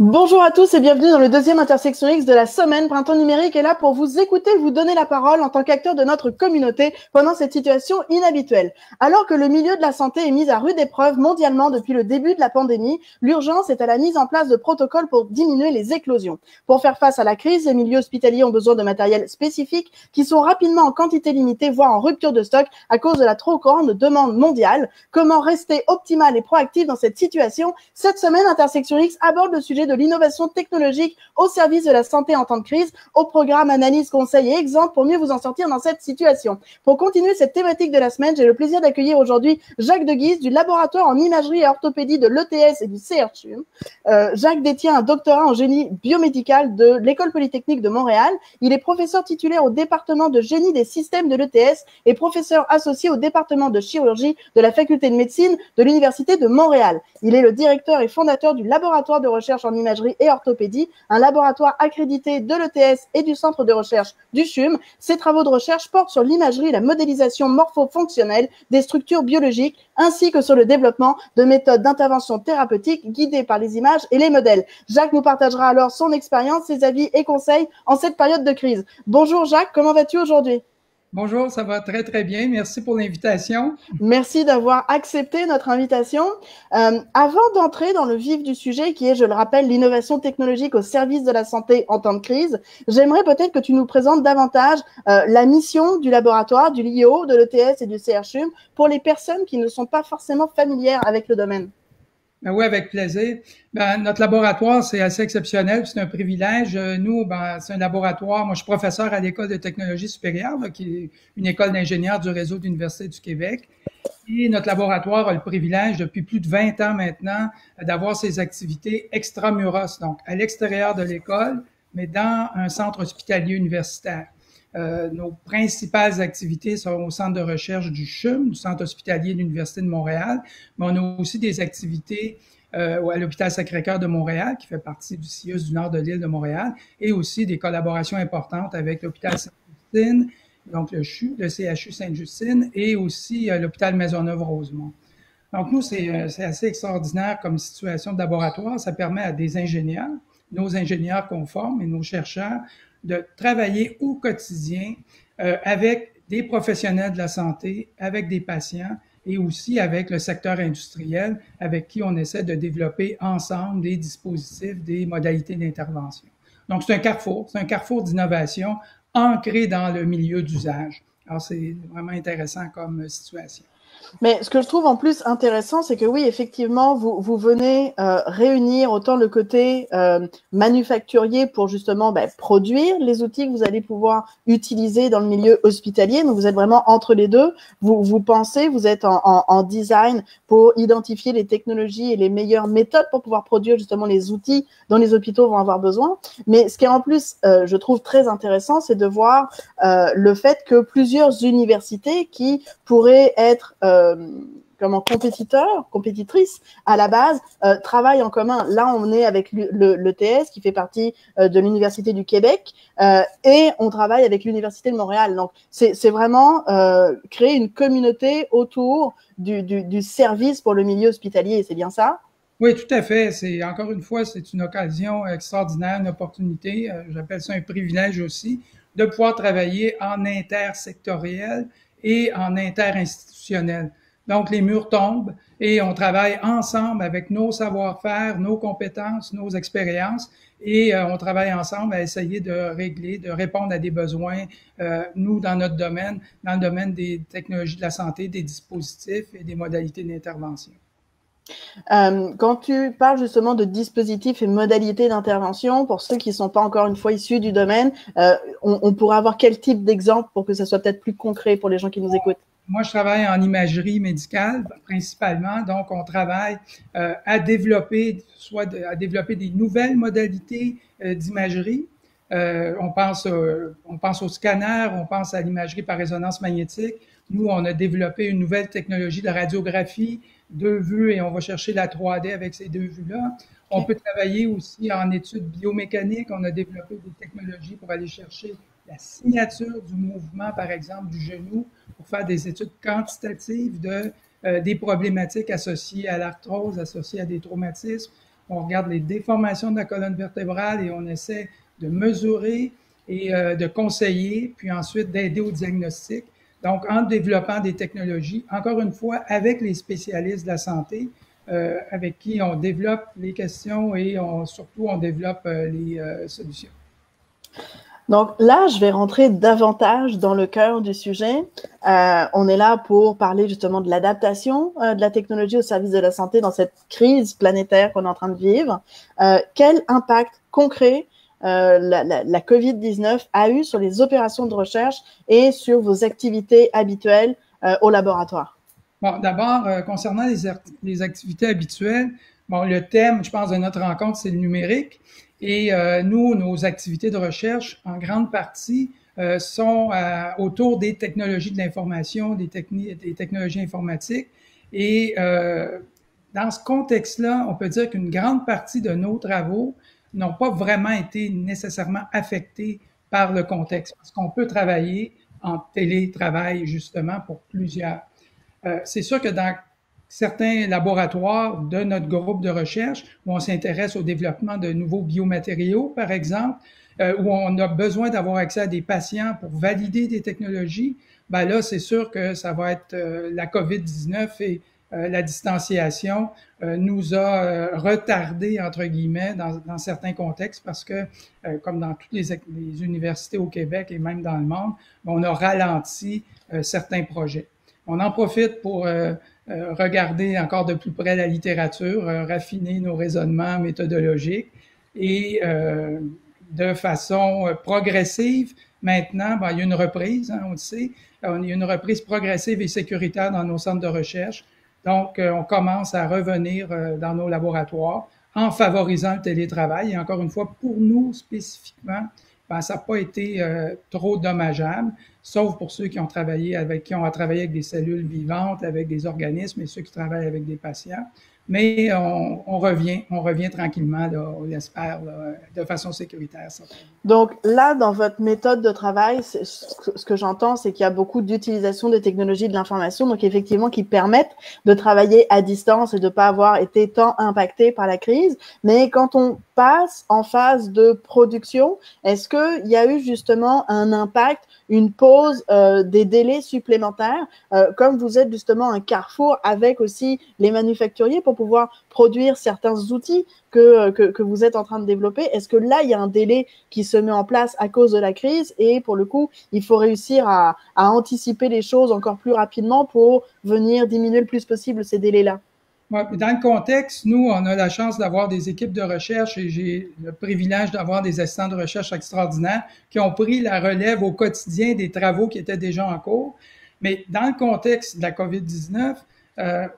Bonjour à tous et bienvenue dans le deuxième Intersection X de la semaine. Printemps numérique est là pour vous écouter, vous donner la parole en tant qu'acteur de notre communauté pendant cette situation inhabituelle. Alors que le milieu de la santé est mis à rude épreuve mondialement depuis le début de la pandémie, l'urgence est à la mise en place de protocoles pour diminuer les éclosions. Pour faire face à la crise, les milieux hospitaliers ont besoin de matériel spécifique qui sont rapidement en quantité limitée, voire en rupture de stock à cause de la trop grande demande mondiale. Comment rester optimal et proactif dans cette situation? Cette semaine, Intersection X aborde le sujet de l'innovation technologique au service de la santé en temps de crise, au programme analyse, conseil et exemple pour mieux vous en sortir dans cette situation. Pour continuer cette thématique de la semaine, j'ai le plaisir d'accueillir aujourd'hui Jacques Deguise du laboratoire en imagerie et orthopédie de l'ETS et du CRCHUM. Jacques détient un doctorat en génie biomédical de l'École Polytechnique de Montréal. Il est professeur titulaire au département de génie des systèmes de l'ETS et professeur associé au département de chirurgie de la faculté de médecine de l'Université de Montréal. Il est le directeur et fondateur du laboratoire de recherche en imagerie et orthopédie, un laboratoire accrédité de l'ETS et du centre de recherche du CHUM. Ses travaux de recherche portent sur l'imagerie et la modélisation morpho-fonctionnelle des structures biologiques, ainsi que sur le développement de méthodes d'intervention thérapeutique guidées par les images et les modèles. Jacques nous partagera alors son expérience, ses avis et conseils en cette période de crise. Bonjour Jacques, comment vas-tu aujourd'hui ? Bonjour, ça va très très bien. Merci pour l'invitation. Merci d'avoir accepté notre invitation. Avant d'entrer dans le vif du sujet qui est, je le rappelle, l'innovation technologique au service de la santé en temps de crise, j'aimerais peut-être que tu nous présentes davantage la mission du laboratoire, du LIO, de l'ETS et du CRCHUM pour les personnes qui ne sont pas forcément familières avec le domaine. Ben oui, avec plaisir. Notre laboratoire, c'est assez exceptionnel, c'est un privilège. Nous, c'est un laboratoire. Moi, je suis professeur à l'École de technologie supérieure, là, qui est une école d'ingénieurs du réseau d'universités du Québec. Et notre laboratoire a le privilège, depuis plus de 20 ans maintenant, d'avoir ses activités extramuros, donc à l'extérieur de l'école, mais dans un centre hospitalier universitaire. Nos principales activités sont au centre de recherche du CHUM, du centre hospitalier de l'Université de Montréal, mais on a aussi des activités à l'hôpital Sacré-Cœur de Montréal, qui fait partie du CIUS du nord de l'île de Montréal, et aussi des collaborations importantes avec l'hôpital Sainte-Justine, donc le CHU, le CHU Sainte-Justine, et aussi l'hôpital Maisonneuve-Rosemont. Donc nous, c'est assez extraordinaire comme situation de laboratoire. Ça permet à des ingénieurs, nos ingénieurs qu'on forme et nos chercheurs, de travailler au quotidien avec des professionnels de la santé, avec des patients et aussi avec le secteur industriel avec qui on essaie de développer ensemble des dispositifs, des modalités d'intervention. Donc, c'est un carrefour d'innovation ancré dans le milieu d'usage. Alors, c'est vraiment intéressant comme situation. Mais ce que je trouve en plus intéressant, c'est que oui, effectivement, vous venez réunir autant le côté manufacturier pour justement produire les outils que vous allez pouvoir utiliser dans le milieu hospitalier. Donc, vous êtes vraiment entre les deux. Vous pensez, vous êtes en design pour identifier les technologies et les meilleures méthodes pour pouvoir produire justement les outils dont les hôpitaux vont avoir besoin. Mais ce qui est en plus, je trouve très intéressant, c'est de voir le fait que plusieurs universités qui pourraient être compétitrices à la base, travaillent en commun. Là, on est avec l'ETS qui fait partie de l'Université du Québec et on travaille avec l'Université de Montréal. Donc, c'est vraiment créer une communauté autour du service pour le milieu hospitalier. C'est bien ça? Oui, tout à fait. C'est encore une fois, c'est une occasion extraordinaire, une opportunité. J'appelle ça un privilège aussi de pouvoir travailler en intersectoriel et en interinstitutionnel. Donc, les murs tombent et on travaille ensemble avec nos savoir-faire, nos compétences, nos expériences et on travaille ensemble à essayer de régler, de répondre à des besoins, nous, dans notre domaine, dans le domaine des technologies de la santé, des dispositifs et des modalités d'intervention. Quand tu parles justement de dispositifs et modalités d'intervention, pour ceux qui ne sont pas encore une fois issus du domaine, on pourrait avoir quel type d'exemple pour que ça soit peut-être plus concret pour les gens qui nous écoutent? Moi, je travaille en imagerie médicale principalement, donc on travaille à développer, à développer des nouvelles modalités d'imagerie. On pense au scanner, on pense à l'imagerie par résonance magnétique. Nous, on a développé une nouvelle technologie de radiographie, 2 vues, et on va chercher la 3D avec ces 2 vues-là. On peut travailler aussi en études biomécaniques. On a développé des technologies pour aller chercher la signature du mouvement, par exemple, du genou, pour faire des études quantitatives des problématiques associées à l'arthrose, associées à des traumatismes. On regarde les déformations de la colonne vertébrale et on essaie de mesurer et de conseiller, puis ensuite d'aider au diagnostic. Donc, en développant des technologies, encore une fois, avec les spécialistes de la santé, avec qui on développe les questions et surtout on développe les solutions. Donc là, je vais rentrer davantage dans le cœur du sujet. On est là pour parler justement de l'adaptation de la technologie au service de la santé dans cette crise planétaire qu'on est en train de vivre. Quel impact concret la COVID-19 a eu sur les opérations de recherche et sur vos activités habituelles au laboratoire? Bon, d'abord, concernant les activités habituelles, bon, le thème, je pense, de notre rencontre, c'est le numérique. Et nous, nos activités de recherche, en grande partie, sont autour des technologies de l'information, des technologies informatiques. Et dans ce contexte-là, on peut dire qu'une grande partie de nos travaux n'ont pas vraiment été nécessairement affectés par le contexte, parce qu'on peut travailler en télétravail, justement, pour plusieurs. C'est sûr que dans certains laboratoires de notre groupe de recherche, où on s'intéresse au développement de nouveaux biomatériaux, par exemple, où on a besoin d'avoir accès à des patients pour valider des technologies, ben là, c'est sûr que ça va être la COVID-19 et la distanciation nous a retardé, entre guillemets, dans certains contextes, parce que, comme dans toutes les universités au Québec et même dans le monde, on a ralenti certains projets. On en profite pour regarder encore de plus près la littérature, raffiner nos raisonnements méthodologiques et de façon progressive. Maintenant, ben, il y a une reprise, hein, on le sait, il y a une reprise progressive et sécuritaire dans nos centres de recherche. Donc, on commence à revenir dans nos laboratoires en favorisant le télétravail. Et encore une fois, pour nous spécifiquement, ben, ça n'a pas été trop dommageable, sauf pour ceux qui ont travaillé avec des cellules vivantes, avec des organismes et ceux qui travaillent avec des patients. Mais on revient tranquillement, là, on l'espère, là, de façon sécuritaire. Certainement. Donc là, dans votre méthode de travail, ce que j'entends, c'est qu'il y a beaucoup d'utilisation des technologies de l'information, donc effectivement qui permettent de travailler à distance et de ne pas avoir été tant impacté par la crise. Mais quand on passe en phase de production, est-ce qu'il y a eu justement un impact, une pause, des délais supplémentaires, comme vous êtes justement un carrefour avec aussi les manufacturiers pour pouvoir produire certains outils que vous êtes en train de développer? Est-ce que là, il y a un délai qui se met en place à cause de la crise et pour le coup, il faut réussir à anticiper les choses encore plus rapidement pour venir diminuer le plus possible ces délais-là? Ouais, dans le contexte, nous, on a la chance d'avoir des équipes de recherche et j'ai le privilège d'avoir des assistants de recherche extraordinaires qui ont pris la relève au quotidien des travaux qui étaient déjà en cours. Mais dans le contexte de la COVID-19,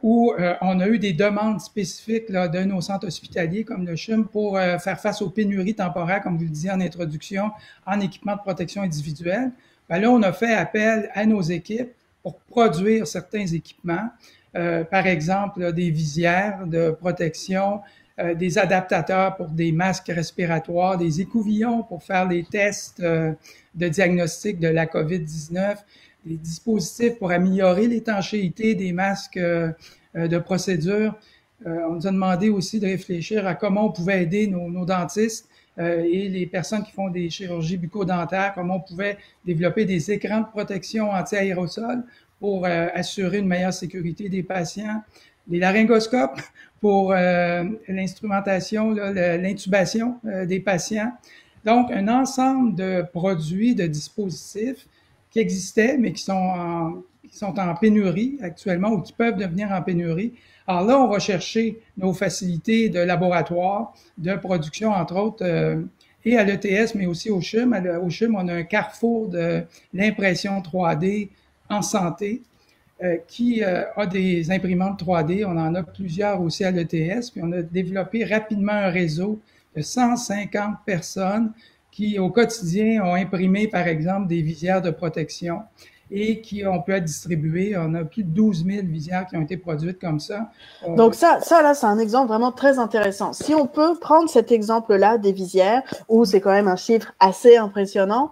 où on a eu des demandes spécifiques là, de nos centres hospitaliers comme le CHUM pour faire face aux pénuries temporaires, comme vous le disiez en introduction, en équipement de protection individuelle, ben là, on a fait appel à nos équipes pour produire certains équipements. Par exemple, là, des visières de protection, des adaptateurs pour des masques respiratoires, des écouvillons pour faire les tests de diagnostic de la COVID-19, des dispositifs pour améliorer l'étanchéité des masques de procédure. On nous a demandé aussi de réfléchir à comment on pouvait aider nos dentistes et les personnes qui font des chirurgies bucco-dentaires, comment on pouvait développer des écrans de protection anti-aérosol pour assurer une meilleure sécurité des patients, des laryngoscopes pour l'instrumentation, l'intubation des patients. Donc, un ensemble de produits, de dispositifs qui existaient, mais qui sont en pénurie actuellement ou qui peuvent devenir en pénurie. Alors là, on va chercher nos facilités de laboratoire, de production, entre autres, et à l'ETS, mais aussi au CHUM. Au CHUM, on a un carrefour de l'impression 3D en santé qui a des imprimantes 3D. On en a plusieurs aussi à l'ETS. Puis on a développé rapidement un réseau de 150 personnes qui, au quotidien, ont imprimé, par exemple, des visières de protection et qui ont pu être distribuées. On a plus de 12 000 visières qui ont été produites comme ça. Donc ça là, c'est un exemple vraiment très intéressant. Si on peut prendre cet exemple-là des visières, où c'est quand même un chiffre assez impressionnant,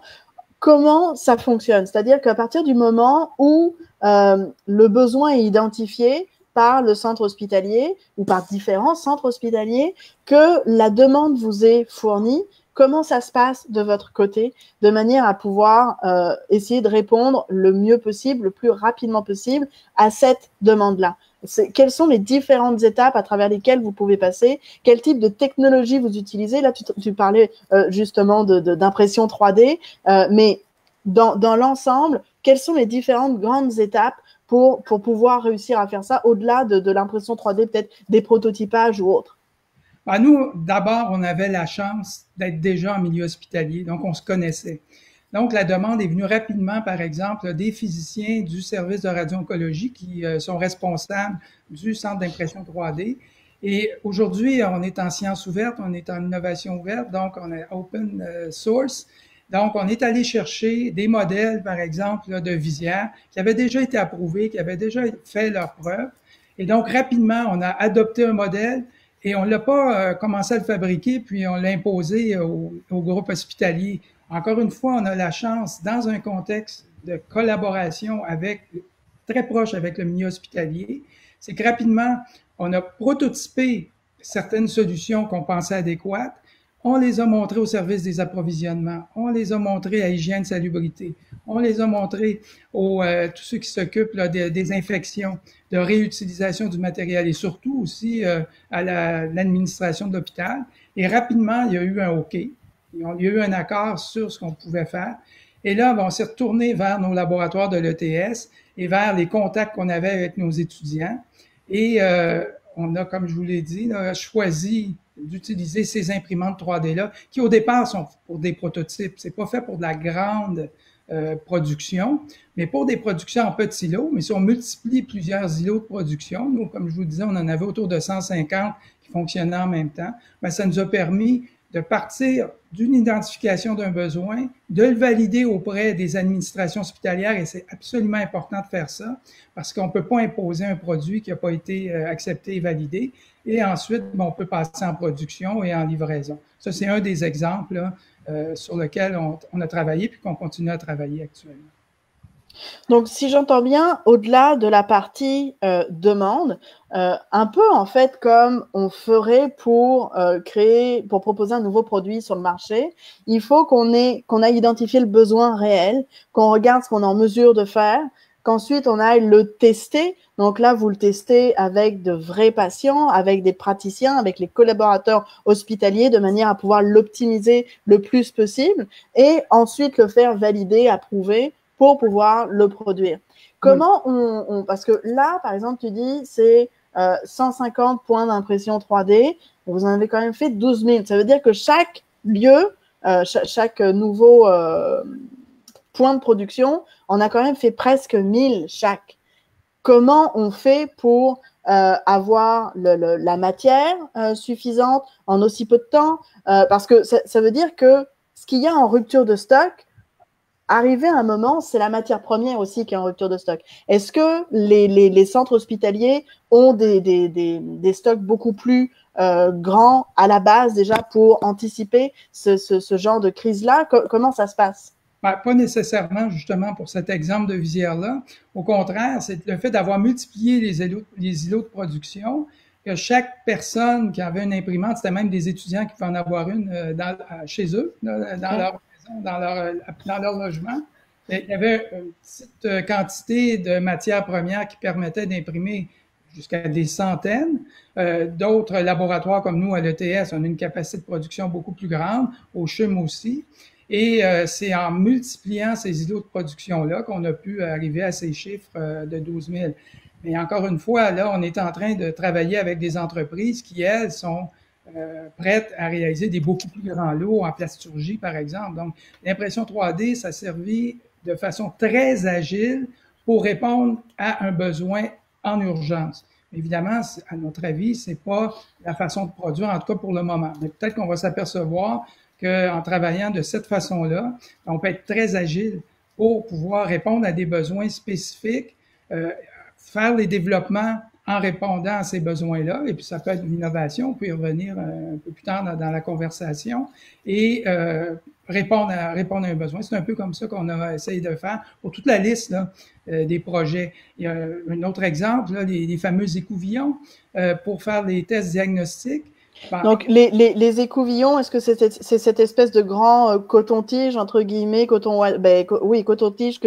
comment ça fonctionne? C'est-à-dire qu'à partir du moment où le besoin est identifié par le centre hospitalier ou par différents centres hospitaliers, que la demande vous est fournie, comment ça se passe de votre côté, de manière à pouvoir essayer de répondre le mieux possible, le plus rapidement possible à cette demande-là? Quelles sont les différentes étapes à travers lesquelles vous pouvez passer? Quel type de technologie vous utilisez? Là, tu parlais justement d'impression 3D, mais dans l'ensemble, quelles sont les différentes grandes étapes pour pouvoir réussir à faire ça au-delà de l'impression 3D, peut-être des prototypages ou autres? Ben nous, d'abord, on avait la chance d'être déjà en milieu hospitalier, donc on se connaissait. Donc, la demande est venue rapidement, par exemple, des physiciens du service de radio-oncologie qui sont responsables du centre d'impression 3D. Et aujourd'hui, on est en sciences ouvertes, on est en innovation ouverte, donc on est open source. Donc, on est allé chercher des modèles, par exemple, là, de visières qui avaient déjà été approuvés, qui avaient déjà fait leurs preuves. Et donc, rapidement, on a adopté un modèle et on l'a pas commencé à le fabriquer, puis on l'a imposé au groupe hospitalier. Encore une fois, on a la chance, dans un contexte de collaboration très proche avec le milieu hospitalier, c'est que rapidement, on a prototypé certaines solutions qu'on pensait adéquates. On les a montrées au service des approvisionnements. On les a montrées à Hygiène Salubrité. On les a montrées aux tous ceux qui s'occupent là, des infections, de réutilisation du matériel et surtout aussi à l'administration de l'hôpital. Et rapidement, il y a eu un OK. Il y a eu un accord sur ce qu'on pouvait faire. Et là, on s'est retourné vers nos laboratoires de l'ETS et vers les contacts qu'on avait avec nos étudiants. Et on a, comme je vous l'ai dit, là, choisi d'utiliser ces imprimantes 3D-là, qui au départ sont pour des prototypes. C'est pas fait pour de la grande production, mais pour des productions en petits lots. Mais si on multiplie plusieurs îlots de production, nous, comme je vous disais, on en avait autour de 150 qui fonctionnaient en même temps, bien, ça nous a permis de partir d'une identification d'un besoin, de le valider auprès des administrations hospitalières, et c'est absolument important de faire ça, parce qu'on ne peut pas imposer un produit qui n'a pas été accepté et validé, et ensuite, on peut passer en production et en livraison. Ça, c'est un des exemples là, sur lequel on a travaillé puis qu'on continue à travailler actuellement. Donc, si j'entends bien, au-delà de la partie demande, un peu en fait comme on ferait pour pour proposer un nouveau produit sur le marché, il faut qu'on ait identifié le besoin réel, qu'on regarde ce qu'on est en mesure de faire, qu'ensuite on aille le tester. Donc là, vous le testez avec de vrais patients, avec des praticiens, avec les collaborateurs hospitaliers, de manière à pouvoir l'optimiser le plus possible et ensuite le faire valider, approuver pour pouvoir le produire. Comment parce que là, par exemple, tu dis c'est 150 points d'impression 3D, vous en avez quand même fait 12 000. Ça veut dire que chaque lieu, chaque nouveau point de production, on a quand même fait presque 1000 chaque. Comment on fait pour avoir la matière suffisante en aussi peu de temps? Parce que ça veut dire que ce qu'il y a en rupture de stock, arrivé à un moment, c'est la matière première aussi qui est en rupture de stock. Est-ce que les centres hospitaliers ont des stocks beaucoup plus grands à la base déjà pour anticiper ce genre de crise-là? Comment ça se passe? Ben, pas nécessairement, justement, pour cet exemple de visière-là. Au contraire, c'est le fait d'avoir multiplié les îlots de production que chaque personne qui avait une imprimante, c'était même des étudiants qui pouvaient en avoir une chez eux, dans leur maison, dans leur logement. Il y avait une petite quantité de matières premières qui permettait d'imprimer jusqu'à des centaines. D'autres laboratoires comme nous à l'ETS, on a une capacité de production beaucoup plus grande, au CHUM aussi. Et c'est en multipliant ces îlots de production-là qu'on a pu arriver à ces chiffres de 12 000. Mais encore une fois, là, on est en train de travailler avec des entreprises qui, elles, sont prêtes à réaliser des beaucoup plus grands lots en plasturgie, par exemple. Donc, l'impression 3D, ça servit de façon très agile pour répondre à un besoin en urgence. Évidemment, à notre avis, c'est pas la façon de produire, en tout cas pour le moment. Mais peut-être qu'on va s'apercevoir qu'en travaillant de cette façon-là, on peut être très agile pour pouvoir répondre à des besoins spécifiques, faire les développements en répondant à ces besoins-là, et puis ça peut être une innovation, on peut y revenir un peu plus tard dans la conversation, et répondre à un besoin. C'est un peu comme ça qu'on a essayé de faire pour toute la liste là, des projets. Il y a un autre exemple, là, les fameux écouvillons pour faire les tests diagnostiques. Donc, les écouvillons, est-ce que c'est cette espèce de grand coton-tige, entre guillemets, coton-tige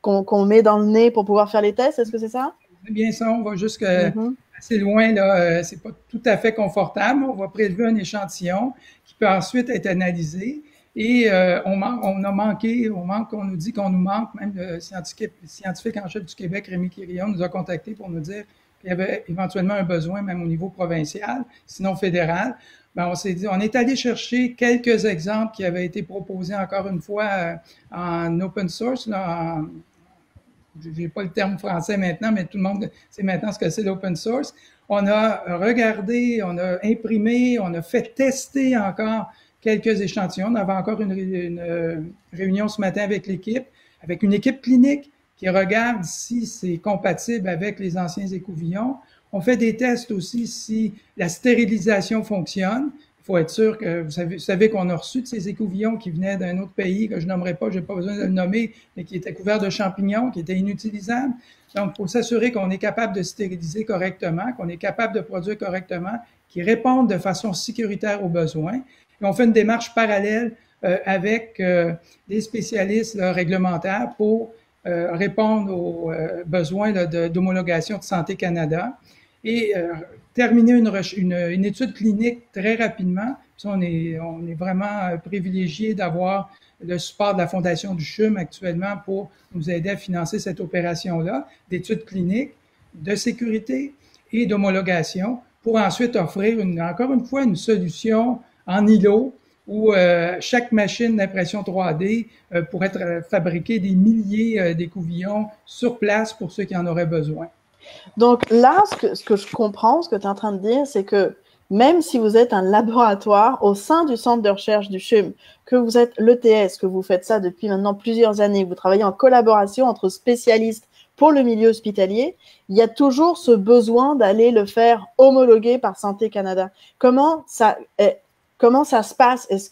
qu'on met dans le nez pour pouvoir faire les tests? Est-ce que c'est ça? C'est bien ça, on va jusqu'à assez loin, là, c'est pas tout à fait confortable. On va prélever un échantillon qui peut ensuite être analysé. Et on nous dit qu'on nous manque, même le scientifique en chef du Québec, Rémi Quirillon, nous a contactés pour nous dire qu'il y avait éventuellement un besoin, même au niveau provincial, sinon fédéral. Ben, on s'est dit, on est allé chercher quelques exemples qui avaient été proposés encore une fois en open source, là, j'ai pas le terme français maintenant, mais tout le monde sait maintenant ce que c'est l'open source. On a regardé, on a imprimé, on a fait tester encore quelques échantillons. On avait encore une réunion ce matin avec une équipe clinique qui regarde si c'est compatible avec les anciens écouvillons. On fait des tests aussi si la stérilisation fonctionne. Il faut être sûr que vous savez qu'on a reçu de ces écouvillons qui venaient d'un autre pays que je nommerai pas, j'ai pas besoin de le nommer, mais qui étaient couverts de champignons, qui étaient inutilisables. Donc, il faut s'assurer qu'on est capable de stériliser correctement, qu'on est capable de produire correctement, qui répondent de façon sécuritaire aux besoins. Et on fait une démarche parallèle avec des spécialistes là, réglementaires pour répondre aux besoins d'homologation de Santé Canada et terminer une étude clinique très rapidement. Puis on est vraiment privilégié d'avoir le support de la Fondation du CHUM actuellement pour nous aider à financer cette opération-là, d'études cliniques, de sécurité et d'homologation, pour ensuite offrir encore une fois une solution en îlot où chaque machine d'impression 3D pourrait fabriquer des milliers d'écouvillons sur place pour ceux qui en auraient besoin. Donc là, ce que je comprends, ce que tu es en train de dire, c'est que même si vous êtes un laboratoire au sein du centre de recherche du CHUM, que vous êtes l'ETS, que vous faites ça depuis maintenant plusieurs années, vous travaillez en collaboration entre spécialistes pour le milieu hospitalier, il y a toujours ce besoin d'aller le faire homologuer par Santé Canada. Comment ça se passe? Est-ce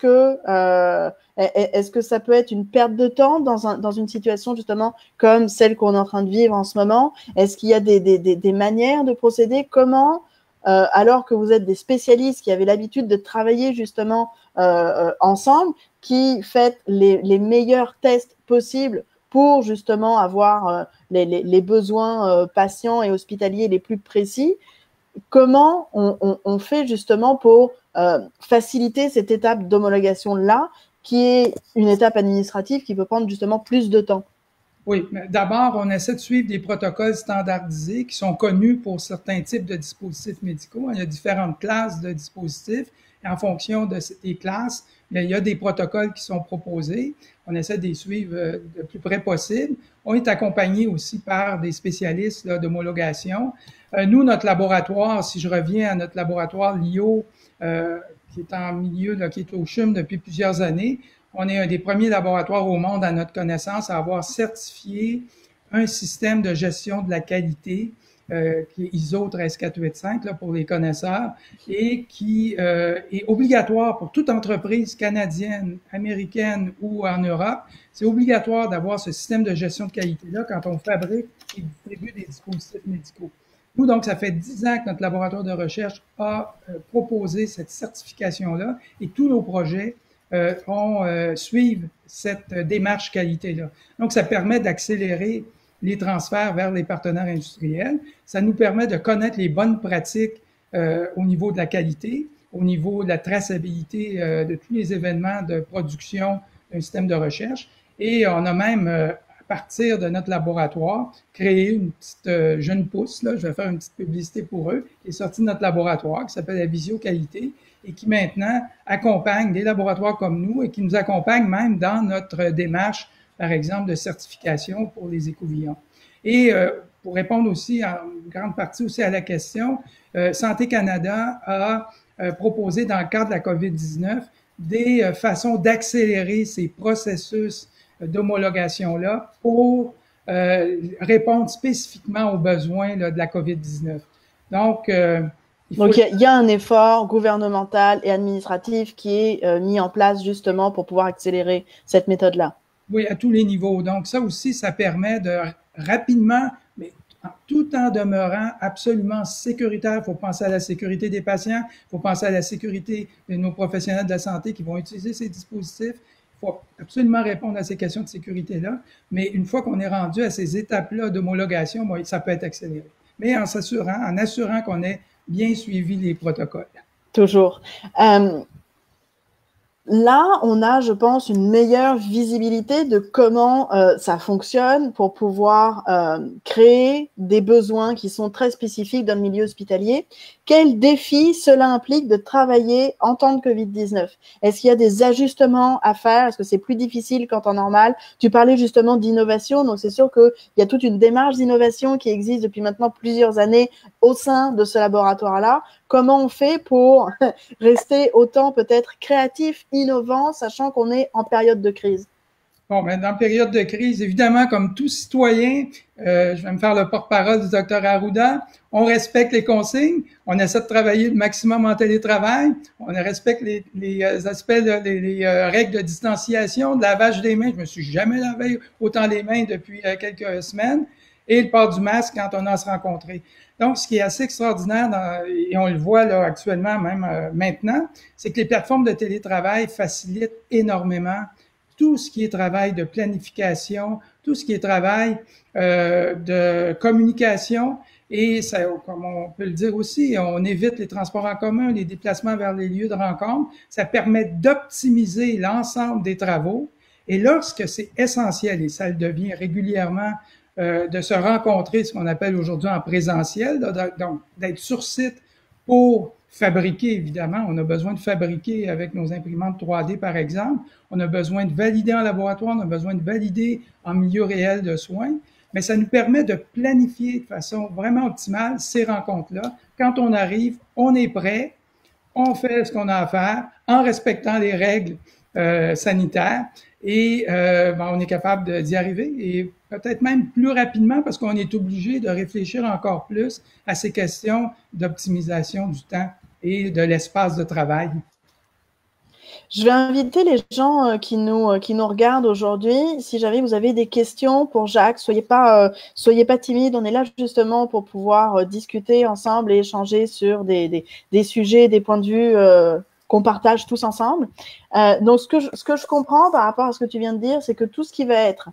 que ça peut être une perte de temps dans une situation justement comme celle qu'on est en train de vivre en ce moment? Est-ce qu'il y a des manières de procéder? Comment, alors que vous êtes des spécialistes qui avaient l'habitude de travailler justement ensemble, qui faites les meilleurs tests possibles pour justement avoir les besoins patients et hospitaliers les plus précis, comment on fait justement pour faciliter cette étape d'homologation-là, qui est une étape administrative qui peut prendre justement plus de temps? Oui, d'abord, on essaie de suivre des protocoles standardisés qui sont connus pour certains types de dispositifs médicaux. Il y a différentes classes de dispositifs. Et en fonction de ces classes, il y a des protocoles qui sont proposés. On essaie de les suivre le plus près possible. On est accompagné aussi par des spécialistes d'homologation. Nous, notre laboratoire, si je reviens à notre laboratoire LIO, qui est en milieu, là, qui est au CHUM depuis plusieurs années, on est un des premiers laboratoires au monde, à notre connaissance, à avoir certifié un système de gestion de la qualité qui est ISO 13485 là, pour les connaisseurs et qui est obligatoire pour toute entreprise canadienne, américaine ou en Europe. C'est obligatoire d'avoir ce système de gestion de qualité-là quand on fabrique et distribue des dispositifs médicaux. Nous, donc, ça fait 10 ans que notre laboratoire de recherche a proposé cette certification-là et tous nos projets suivent cette démarche qualité-là. Donc, ça permet d'accélérer les transferts vers les partenaires industriels. Ça nous permet de connaître les bonnes pratiques au niveau de la qualité, au niveau de la traçabilité de tous les événements de production d'un système de recherche. Et on a même, à partir de notre laboratoire, créé une petite jeune pousse, là, je vais faire une petite publicité pour eux, qui est sortie de notre laboratoire, qui s'appelle la Visio Qualité, et qui maintenant accompagne des laboratoires comme nous et qui nous accompagne même dans notre démarche, par exemple, de certification pour les écouvillons. Et pour répondre aussi en grande partie aussi à la question, Santé Canada a proposé dans le cadre de la COVID-19 des façons d'accélérer ces processus d'homologation-là pour répondre spécifiquement aux besoins là, de la COVID-19. Donc, il y a un effort gouvernemental et administratif qui est mis en place justement pour pouvoir accélérer cette méthode-là. Oui, à tous les niveaux. Donc, ça aussi, ça permet de rapidement, mais tout en demeurant absolument sécuritaire. Il faut penser à la sécurité des patients, il faut penser à la sécurité de nos professionnels de la santé qui vont utiliser ces dispositifs. Il faut absolument répondre à ces questions de sécurité-là. Mais une fois qu'on est rendu à ces étapes-là d'homologation, bon, ça peut être accéléré. Mais en assurant qu'on ait bien suivi les protocoles. Toujours. Là, on a, je pense, une meilleure visibilité de comment ça fonctionne pour pouvoir créer des besoins qui sont très spécifiques dans le milieu hospitalier. Quel défi cela implique de travailler en temps de Covid-19? Est-ce qu'il y a des ajustements à faire? Est-ce que c'est plus difficile qu'en temps normal? Tu parlais justement d'innovation, donc c'est sûr qu'il y a toute une démarche d'innovation qui existe depuis maintenant plusieurs années au sein de ce laboratoire-là. Comment on fait pour rester autant peut-être créatif, innovant, sachant qu'on est en période de crise? Bon, mais dans la période de crise, évidemment, comme tout citoyen, je vais me faire le porte-parole du docteur Arruda, on respecte les consignes, on essaie de travailler le maximum en télétravail, on respecte les aspects, les règles de distanciation, de lavage des mains. Je me suis jamais lavé autant les mains depuis quelques semaines, et le port du masque quand on a à se rencontrer. Donc, ce qui est assez extraordinaire, et on le voit là actuellement, même maintenant, c'est que les plateformes de télétravail facilitent énormément tout ce qui est travail de planification, tout ce qui est travail de communication, et ça, comme on peut le dire aussi, on évite les transports en commun, les déplacements vers les lieux de rencontre. Ça permet d'optimiser l'ensemble des travaux. Et lorsque c'est essentiel, et ça le devient régulièrement, de se rencontrer, ce qu'on appelle aujourd'hui en présentiel, donc d'être sur site pour fabriquer, évidemment. On a besoin de fabriquer avec nos imprimantes 3D, par exemple. On a besoin de valider en laboratoire, on a besoin de valider en milieu réel de soins. Mais ça nous permet de planifier de façon vraiment optimale ces rencontres-là. Quand on arrive, on est prêt, on fait ce qu'on a à faire en respectant les règles sanitaires et on est capable d'y arriver et peut-être même plus rapidement parce qu'on est obligé de réfléchir encore plus à ces questions d'optimisation du temps et de l'espace de travail. Je vais inviter les gens qui nous regardent aujourd'hui. Si jamais vous avez des questions pour Jacques, soyez pas timides. On est là justement pour pouvoir discuter ensemble et échanger sur des sujets, des points de vue qu'on partage tous ensemble. Donc, ce que je comprends par rapport à ce que tu viens de dire, c'est que tout ce qui va être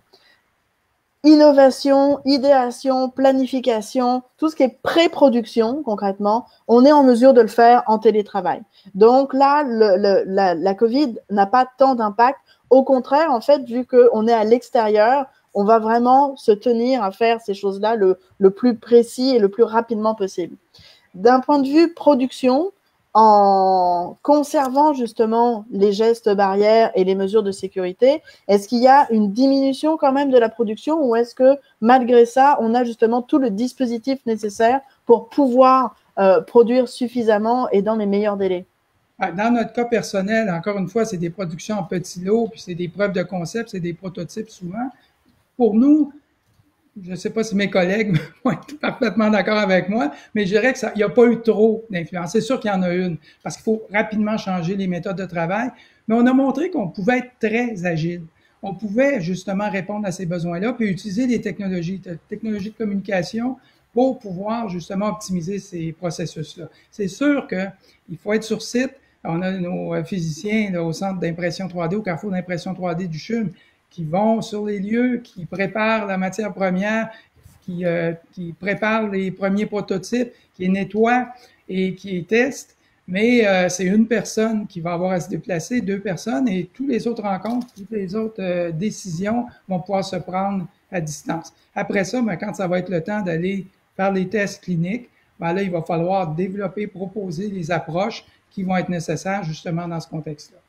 innovation, idéation, planification, tout ce qui est pré-production, concrètement, on est en mesure de le faire en télétravail. Donc là, la COVID n'a pas tant d'impact. Au contraire, en fait, vu qu'on est à l'extérieur, on va vraiment se tenir à faire ces choses-là le plus précis et le plus rapidement possible. D'un point de vue production, en conservant justement les gestes barrières et les mesures de sécurité, est-ce qu'il y a une diminution quand même de la production ou est-ce que malgré ça, on a justement tout le dispositif nécessaire pour pouvoir produire suffisamment et dans les meilleurs délais? Dans notre cas personnel, encore une fois, c'est des productions en petits lots, puis c'est des preuves de concept, c'est des prototypes souvent. Pour nous, je ne sais pas si mes collègues vont être parfaitement d'accord avec moi, mais je dirais qu'il n'y a pas eu trop d'influence. C'est sûr qu'il y en a une, parce qu'il faut rapidement changer les méthodes de travail, mais on a montré qu'on pouvait être très agile. On pouvait justement répondre à ces besoins-là, puis utiliser des technologies de communication pour pouvoir justement optimiser ces processus-là. C'est sûr qu'il faut être sur site. On a nos physiciens là, au centre d'impression 3D, au carrefour d'impression 3D du CHUM, qui vont sur les lieux, qui préparent la matière première, qui préparent les premiers prototypes, qui les nettoient et qui les testent. Mais c'est une personne qui va avoir à se déplacer, 2 personnes, et tous les autres rencontres, toutes les autres décisions vont pouvoir se prendre à distance. Après ça, ben, quand ça va être le temps d'aller faire les tests cliniques, ben là, il va falloir développer, proposer les approches qui vont être nécessaires justement dans ce contexte-là.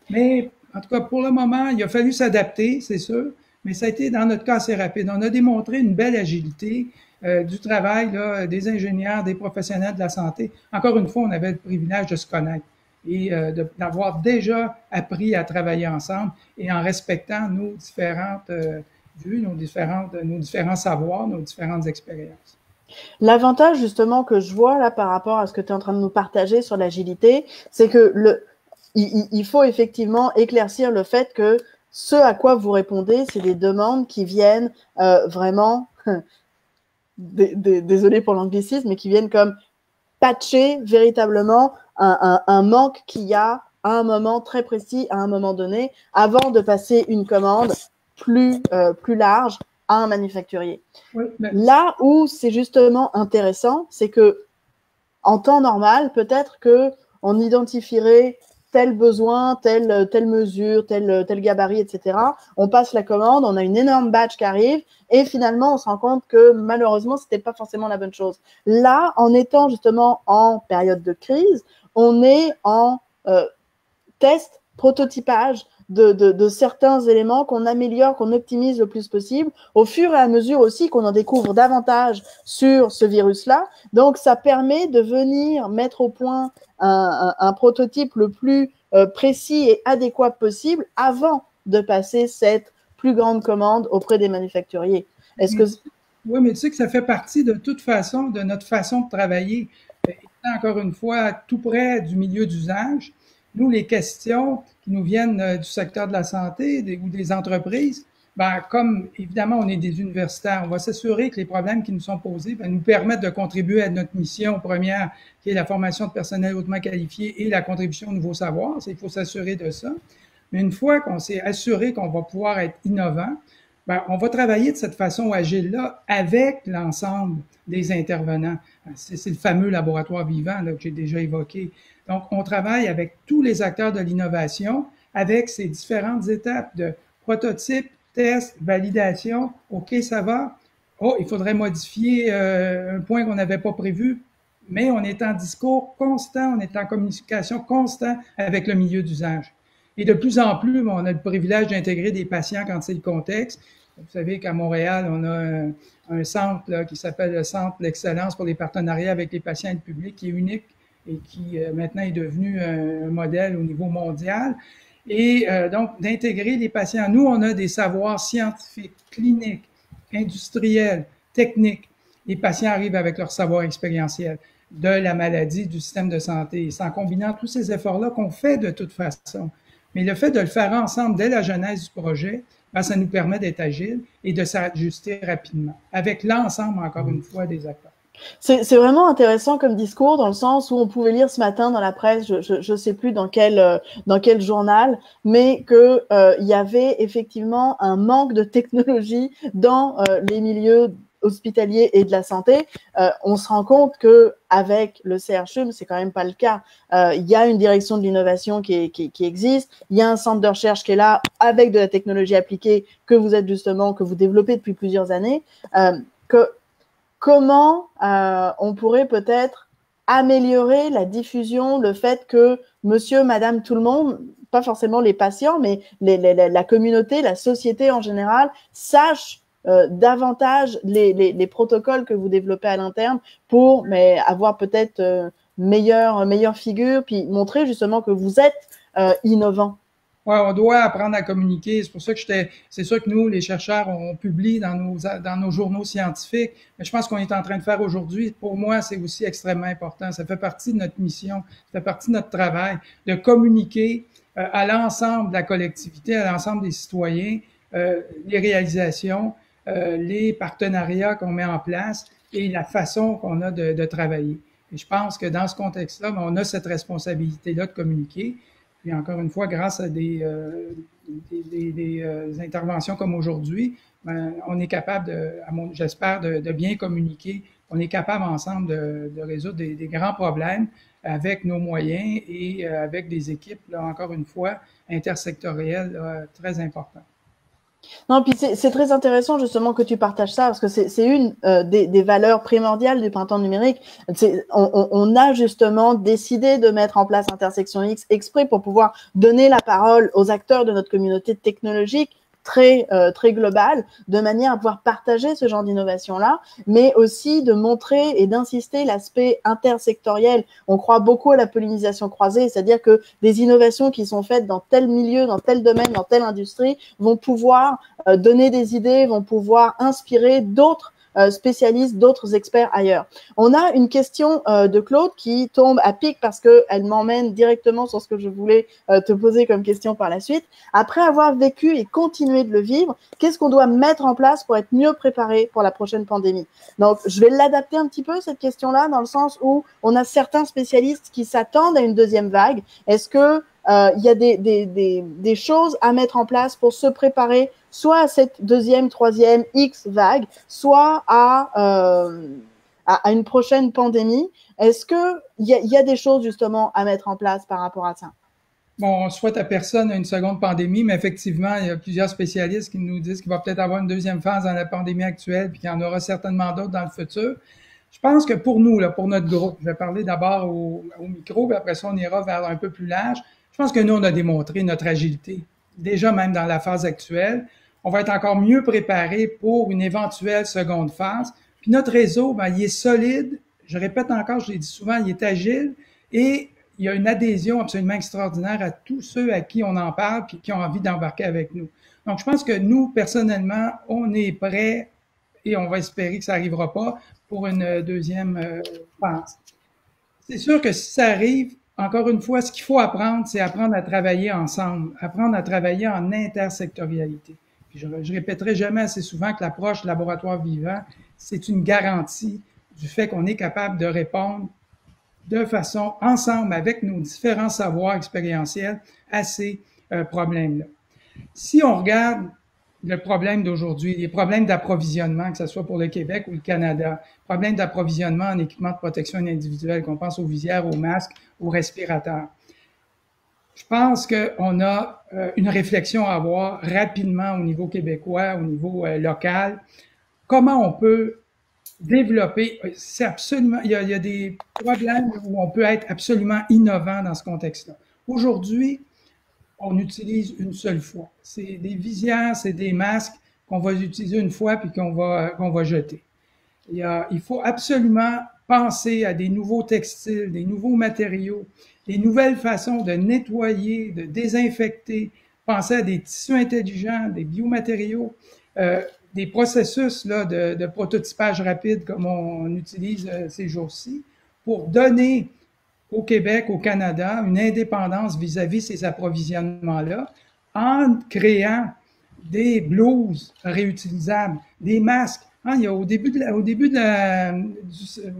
Mais en tout cas, pour le moment, il a fallu s'adapter, c'est sûr, mais ça a été dans notre cas assez rapide. On a démontré une belle agilité du travail là, des ingénieurs, des professionnels de la santé. Encore une fois, on avait le privilège de se connaître et d'avoir déjà appris à travailler ensemble et en respectant nos différentes vues, nos différents savoirs, nos différentes expériences. L'avantage justement que je vois là par rapport à ce que tu es en train de nous partager sur l'agilité, c'est que il faut effectivement éclaircir le fait que ce à quoi vous répondez, c'est des demandes qui viennent vraiment, désolé pour l'anglicisme, mais qui viennent comme patcher véritablement un manque qu'il y a à un moment très précis, à un moment donné, avant de passer une commande plus large à un manufacturier. Oui, mais... Là où c'est justement intéressant, c'est que en temps normal, peut-être que on identifierait tel besoin, telle mesure, tel gabarit, etc. On passe la commande, on a une énorme batch qui arrive et finalement, on se rend compte que malheureusement, c'était pas forcément la bonne chose. Là, en étant justement en période de crise, on est en test, prototypage de certains éléments qu'on améliore, qu'on optimise le plus possible, au fur et à mesure aussi qu'on en découvre davantage sur ce virus-là. Donc, ça permet de venir mettre au point un prototype le plus précis et adéquat possible avant de passer cette plus grande commande auprès des manufacturiers. Est-ce que... Oui, mais tu sais que ça fait partie de toute façon de notre façon de travailler. Encore une fois, tout près du milieu d'usage, nous, les questions qui nous viennent du secteur de la santé ou des entreprises, ben, comme évidemment on est des universitaires, on va s'assurer que les problèmes qui nous sont posés nous permettent de contribuer à notre mission première, qui est la formation de personnel hautement qualifié et la contribution aux nouveaux savoirs. Il faut s'assurer de ça. Mais une fois qu'on s'est assuré qu'on va pouvoir être innovant, ben, on va travailler de cette façon agile-là avec l'ensemble des intervenants. C'est le fameux laboratoire vivant là, que j'ai déjà évoqué. Donc, on travaille avec tous les acteurs de l'innovation, avec ces différentes étapes de prototype, test, validation. OK, ça va. Oh, il faudrait modifier un point qu'on n'avait pas prévu, mais on est en discours constant, on est en communication constante avec le milieu d'usage. Et de plus en plus, on a le privilège d'intégrer des patients quand c'est le contexte. Vous savez qu'à Montréal, on a un centre là, qui s'appelle le Centre d'excellence pour les partenariats avec les patients et le public, qui est unique et qui maintenant est devenu un modèle au niveau mondial. Et donc, d'intégrer les patients. Nous, on a des savoirs scientifiques, cliniques, industriels, techniques. Les patients arrivent avec leur savoir expérientiel de la maladie, du système de santé. C'est en combinant tous ces efforts-là qu'on fait de toute façon. Mais le fait de le faire ensemble dès la genèse du projet, ben, ça nous permet d'être agile et de s'ajuster rapidement, avec l'ensemble, encore une fois, des acteurs. C'est vraiment intéressant comme discours dans le sens où on pouvait lire ce matin dans la presse, je sais plus dans quel journal, mais que il y avait effectivement un manque de technologie dans les milieux hospitaliers et de la santé. On se rend compte que avec le CHUM, c'est quand même pas le cas. Il y a une direction de l'innovation qui existe, il y a un centre de recherche qui est là avec de la technologie appliquée que vous développez depuis plusieurs années. Comment on pourrait peut-être améliorer la diffusion, le fait que monsieur, madame, tout le monde, pas forcément les patients, mais la communauté, la société en général, sache davantage les protocoles que vous développez à l'interne pour avoir peut-être meilleure figure, puis montrer justement que vous êtes innovant. Ouais, on doit apprendre à communiquer. C'est pour ça que c'est sûr que nous, les chercheurs, on publie dans nos journaux scientifiques. Mais je pense qu'on est en train de faire aujourd'hui. Pour moi, c'est aussi extrêmement important. Ça fait partie de notre mission, ça fait partie de notre travail, de communiquer à l'ensemble de la collectivité, à l'ensemble des citoyens, les réalisations, les partenariats qu'on met en place et la façon qu'on a de travailler. Et je pense que dans ce contexte-là, on a cette responsabilité-là de communiquer. Puis encore une fois, grâce à des interventions comme aujourd'hui, on est capable, j'espère, de bien communiquer. On est capable ensemble de résoudre des grands problèmes avec nos moyens et avec des équipes, là, encore une fois, intersectorielles très importantes. Non, puis c'est très intéressant justement que tu partages ça parce que c'est une des valeurs primordiales du printemps numérique. On a justement décidé de mettre en place Intersection X exprès pour pouvoir donner la parole aux acteurs de notre communauté technologique très globale, de manière à pouvoir partager ce genre d'innovation-là, mais aussi de montrer et d'insister l'aspect intersectoriel. On croit beaucoup à la pollinisation croisée, c'est-à-dire que des innovations qui sont faites dans tel milieu, dans tel domaine, dans telle industrie, vont pouvoir donner des idées, vont pouvoir inspirer d'autres spécialistes, d'autres experts ailleurs. On a une question de Claude qui tombe à pic parce qu'elle m'emmène directement sur ce que je voulais te poser comme question par la suite. Après avoir vécu et continué de le vivre, qu'est-ce qu'on doit mettre en place pour être mieux préparé pour la prochaine pandémie? Donc, je vais l'adapter un petit peu, cette question-là, dans le sens où on a certains spécialistes qui s'attendent à une deuxième vague. Est-ce que il y a des choses à mettre en place pour se préparer soit à cette deuxième, troisième X vague, soit à une prochaine pandémie? Est-ce que il y a des choses justement à mettre en place par rapport à ça? Bon, on souhaite à personne une seconde pandémie, mais effectivement, il y a plusieurs spécialistes qui nous disent qu'il va peut-être avoir une deuxième phase dans la pandémie actuelle, puis qu'il y en aura certainement d'autres dans le futur. Je pense que pour nous, là, pour notre groupe, je vais parler d'abord au micro, puis après ça, on ira vers un peu plus large. Je pense que nous, on a démontré notre agilité. Déjà, même dans la phase actuelle, on va être encore mieux préparé pour une éventuelle seconde phase. Puis notre réseau, il est solide. Je répète encore, je l'ai dit souvent, il est agile et il y a une adhésion absolument extraordinaire à tous ceux à qui on en parle puis qui ont envie d'embarquer avec nous. Donc, je pense que nous, personnellement, on est prêts et on va espérer que ça n'arrivera pas pour une deuxième phase. C'est sûr que si ça arrive, encore une fois, ce qu'il faut apprendre, c'est apprendre à travailler ensemble, apprendre à travailler en intersectorialité. Puis je répéterai jamais assez souvent que l'approche laboratoire vivant, c'est une garantie du fait qu'on est capable de répondre de façon ensemble avec nos différents savoirs expérientiels à ces problèmes-là. Si on regarde le problème d'aujourd'hui, les problèmes d'approvisionnement, que ce soit pour le Québec ou le Canada, problèmes d'approvisionnement en équipement de protection individuelle, qu'on pense aux visières, aux masques, aux respirateurs. Je pense qu'on a une réflexion à avoir rapidement au niveau québécois, au niveau local. Comment on peut développer, c'est absolument, il y a des problèmes où on peut être absolument innovant dans ce contexte-là. Aujourd'hui, on utilise une seule fois. C'est des visières, c'est des masques qu'on va utiliser une fois puis qu'on va jeter. Il faut absolument penser à des nouveaux textiles, des nouveaux matériaux, des nouvelles façons de nettoyer, de désinfecter, penser à des tissus intelligents, des biomatériaux, des processus là, de prototypage rapide comme on utilise ces jours-ci pour donner au Québec, au Canada, une indépendance vis-à-vis ces approvisionnements-là en créant des blouses réutilisables, des masques. Hein,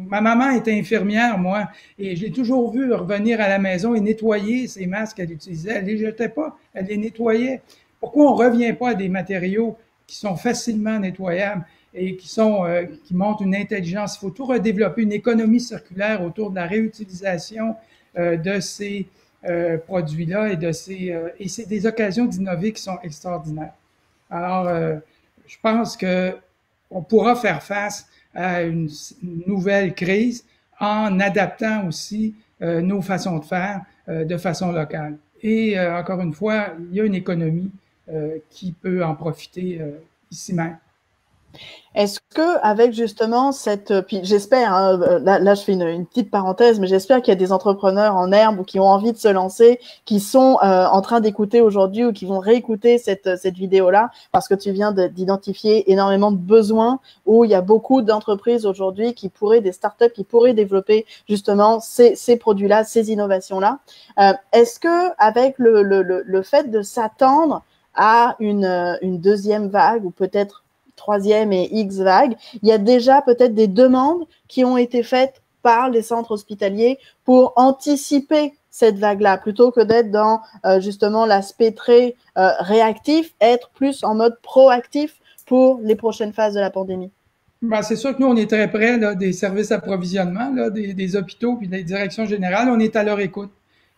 ma maman était infirmière, moi, et j'ai toujours vu revenir à la maison et nettoyer ces masques qu'elle utilisait. Elle les jetait pas, elle les nettoyait. Pourquoi on revient pas à des matériaux qui sont facilement nettoyables et qui montrent une intelligence? Il faut tout redévelopper, une économie circulaire autour de la réutilisation de ces produits-là et c'est des occasions d'innover qui sont extraordinaires. Alors, je pense que on pourra faire face à une nouvelle crise en adaptant aussi nos façons de faire de façon locale. Et encore une fois, il y a une économie qui peut en profiter ici même. Est-ce que avec justement puis j'espère, hein, là je fais une petite parenthèse, mais j'espère qu'il y a des entrepreneurs en herbe ou qui ont envie de se lancer, qui sont en train d'écouter aujourd'hui ou qui vont réécouter cette vidéo-là, parce que tu viens d'identifier énormément de besoins où il y a beaucoup d'entreprises aujourd'hui des startups qui pourraient développer justement ces produits-là, ces innovations-là. Est-ce que avec le fait de s'attendre à une deuxième vague ou peut-être troisième et X vague, il y a déjà peut-être des demandes qui ont été faites par les centres hospitaliers pour anticiper cette vague-là, plutôt que d'être dans justement l'aspect très réactif, être plus en mode proactif pour les prochaines phases de la pandémie. Ben, c'est sûr que nous, on est très près là, des services d'approvisionnement, là, des hôpitaux puis des directions générales. On est à leur écoute.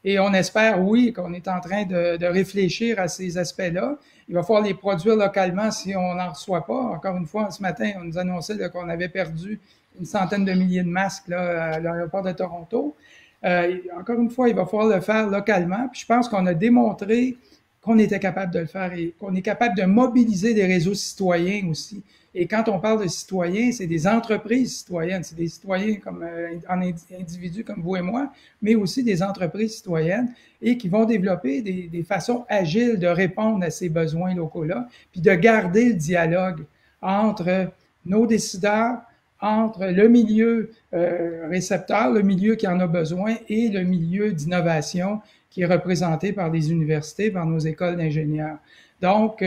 Et on espère, oui, qu'on est en train de réfléchir à ces aspects-là. Il va falloir les produire localement si on n'en reçoit pas. Encore une fois, ce matin, on nous annonçait qu'on avait perdu une centaine de milliers de masques là, à l'aéroport de Toronto. Encore une fois, il va falloir le faire localement. Puis je pense qu'on a démontré qu'on était capable de le faire et qu'on est capable de mobiliser des réseaux citoyens aussi. Et quand on parle de citoyens, c'est des entreprises citoyennes, c'est des citoyens comme en individus comme vous et moi, mais aussi des entreprises citoyennes et qui vont développer des façons agiles de répondre à ces besoins locaux-là, puis de garder le dialogue entre nos décideurs, entre le milieu récepteur, le milieu qui en a besoin, et le milieu d'innovation qui est représenté par les universités, par nos écoles d'ingénieurs. Donc,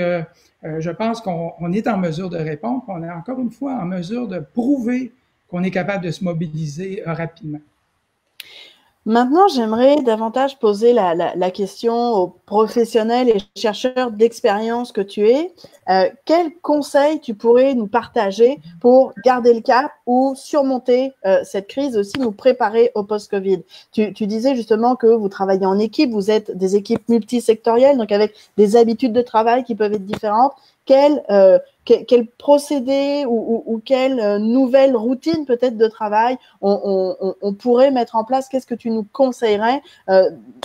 je pense qu'on est en mesure de répondre, qu'on est encore une fois en mesure de prouver qu'on est capable de se mobiliser rapidement. Maintenant, j'aimerais davantage poser la question aux professionnels et chercheurs d'expérience que tu es. Quels conseils tu pourrais nous partager pour garder le cap ou surmonter cette crise, aussi nous préparer au post-Covid? Tu disais justement que vous travaillez en équipe, vous êtes des équipes multisectorielles, donc avec des habitudes de travail qui peuvent être différentes. Quel procédé ou quelle nouvelle routine peut-être de travail on pourrait mettre en place? Qu'est-ce que tu nous conseillerais,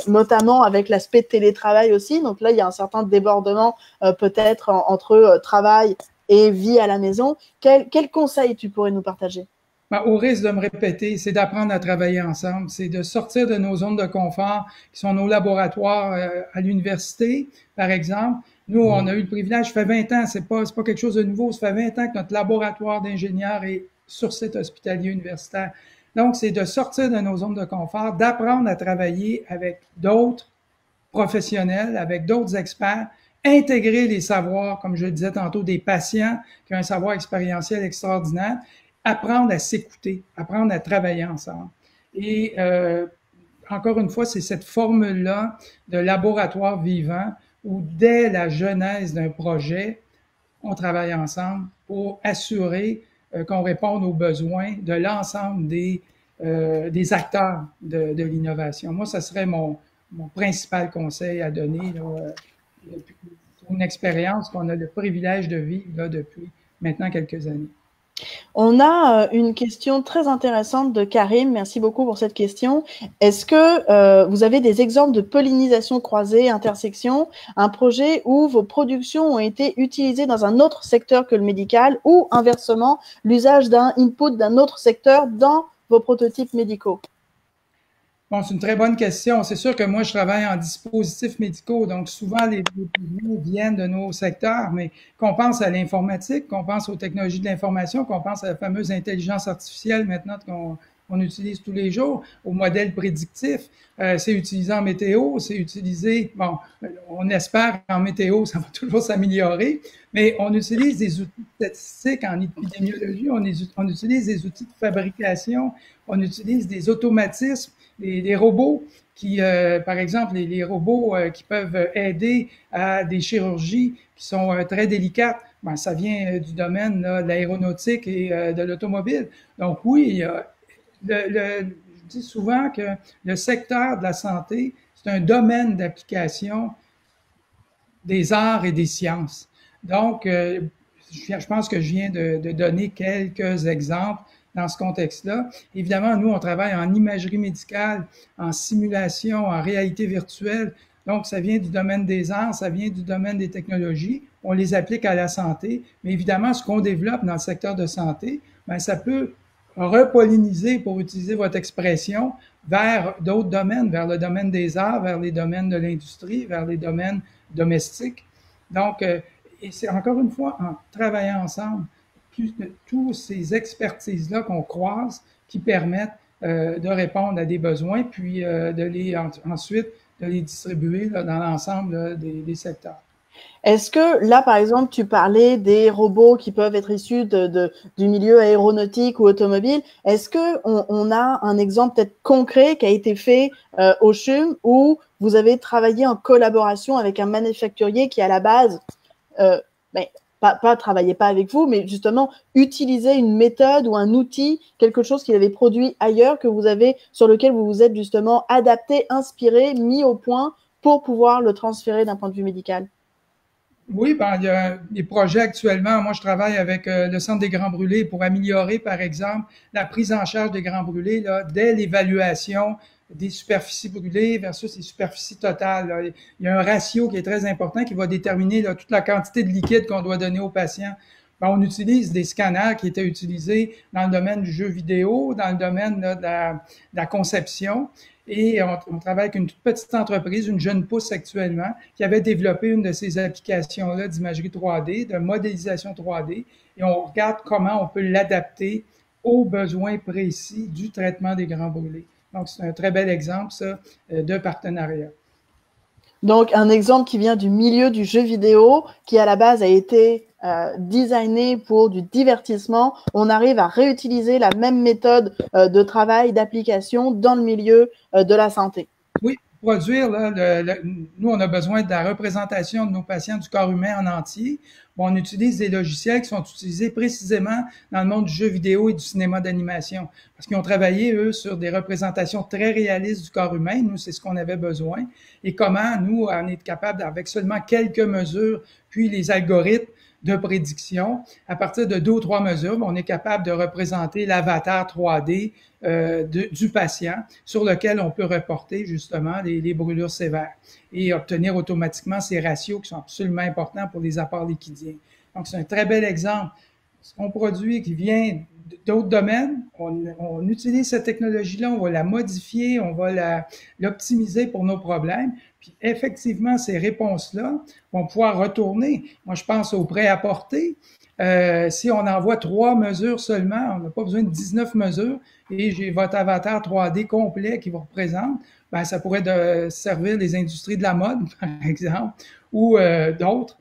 notamment avec l'aspect télétravail aussi? Donc là, il y a un certain débordement peut-être entre travail et vie à la maison. Quel conseil tu pourrais nous partager? Ben, au risque de me répéter, c'est d'apprendre à travailler ensemble, c'est de sortir de nos zones de confort, qui sont nos laboratoires à l'université, par exemple. Nous, on a eu le privilège, ça fait 20 ans, c'est pas quelque chose de nouveau, ça fait 20 ans que notre laboratoire d'ingénieurs est sur site hospitalier universitaire. Donc, c'est de sortir de nos zones de confort, d'apprendre à travailler avec d'autres professionnels, avec d'autres experts, intégrer les savoirs, comme je le disais tantôt, des patients qui ont un savoir expérientiel extraordinaire, apprendre à s'écouter, apprendre à travailler ensemble. Et encore une fois, c'est cette formule-là de laboratoire vivant où dès la genèse d'un projet, on travaille ensemble pour assurer qu'on réponde aux besoins de l'ensemble des acteurs de l'innovation. Moi, ça serait mon principal conseil à donner là, une expérience qu'on a le privilège de vivre là, depuis maintenant quelques années. On a une question très intéressante de Karim. Merci beaucoup pour cette question. Est-ce que vous avez des exemples de pollinisation croisée, intersection, un projet où vos productions ont été utilisées dans un autre secteur que le médical ou inversement, l'usage d'un input d'un autre secteur dans vos prototypes médicaux? Bon, c'est une très bonne question. C'est sûr que moi, je travaille en dispositifs médicaux, donc souvent les besoins viennent de nos secteurs, mais qu'on pense à l'informatique, qu'on pense aux technologies de l'information, qu'on pense à la fameuse intelligence artificielle maintenant qu'on utilise tous les jours, aux modèles prédictifs, c'est utilisé en météo, c'est utilisé, bon, on espère qu'en météo, ça va toujours s'améliorer, mais on utilise des outils statistiques en épidémiologie, on utilise des outils de fabrication, on utilise des automatismes, des robots qui, par exemple, les robots qui peuvent aider à des chirurgies qui sont très délicates, ben, ça vient du domaine là, de l'aéronautique et de l'automobile. Donc oui, je dis souvent que le secteur de la santé, c'est un domaine d'application des arts et des sciences. Donc, je pense que je viens de donner quelques exemples dans ce contexte-là. Évidemment, nous, on travaille en imagerie médicale, en simulation, en réalité virtuelle. Donc, ça vient du domaine des arts, ça vient du domaine des technologies. On les applique à la santé. Mais évidemment, ce qu'on développe dans le secteur de santé, ben, ça peut repolliniser, pour utiliser votre expression, vers d'autres domaines, vers le domaine des arts, vers les domaines de l'industrie, vers les domaines domestiques. Donc, et c'est encore une fois en travaillant ensemble, toutes ces expertises-là qu'on croise qui permettent de répondre à des besoins, puis ensuite de les distribuer là, dans l'ensemble des secteurs. Est-ce que là, par exemple, tu parlais des robots qui peuvent être issus du milieu aéronautique ou automobile. Est-ce que on a un exemple peut-être concret qui a été fait au CHUM où vous avez travaillé en collaboration avec un manufacturier qui, à la base, euh, ben, travaillait pas avec vous, mais justement utilisait une méthode ou un outil, quelque chose qu'il avait produit ailleurs, sur lequel vous vous êtes justement adapté, inspiré, mis au point pour pouvoir le transférer d'un point de vue médical? Oui, ben, il y a des projets actuellement. Moi, je travaille avec le Centre des grands brûlés pour améliorer, par exemple, la prise en charge des grands brûlés là, dès l'évaluation des superficies brûlées versus les superficies totales. Là. Il y a un ratio qui est très important qui va déterminer là, toute la quantité de liquide qu'on doit donner aux patients. Ben, on utilise des scanners qui étaient utilisés dans le domaine du jeu vidéo, dans le domaine là, de la conception. Et on travaille avec une toute petite entreprise, une jeune pousse actuellement, qui avait développé une de ces applications-là d'imagerie 3D, de modélisation 3D, et on regarde comment on peut l'adapter aux besoins précis du traitement des grands brûlés. Donc, c'est un très bel exemple, ça, de partenariat. Donc, un exemple qui vient du milieu du jeu vidéo, qui à la base a été designé pour du divertissement. On arrive à réutiliser la même méthode de travail, d'application dans le milieu de la santé. Oui, produire, là, nous, on a besoin de la représentation de nos patients du corps humain en entier. Bon, on utilise des logiciels qui sont utilisés précisément dans le monde du jeu vidéo et du cinéma d'animation. Parce qu'ils ont travaillé, eux, sur des représentations très réalistes du corps humain. Nous, c'est ce qu'on avait besoin. Et comment, nous, on est capable, avec seulement quelques mesures, puis les algorithmes de prédiction, à partir de 2 ou 3 mesures, on est capable de représenter l'avatar 3D du patient sur lequel on peut reporter justement les brûlures sévères et obtenir automatiquement ces ratios qui sont absolument importants pour les apports liquidiens. Donc, c'est un très bel exemple. Ce qu'on produit qui vient d'autres domaines, on utilise cette technologie-là, on va la modifier, on va l'optimiser pour nos problèmes. Puis effectivement, ces réponses-là vont pouvoir retourner. Moi, je pense au prêt-à-porter. Si on envoie 3 mesures seulement, on n'a pas besoin de 19 mesures, et j'ai votre avatar 3D complet qui vous représente, ben, ça pourrait servir les industries de la mode, par exemple, ou d'autres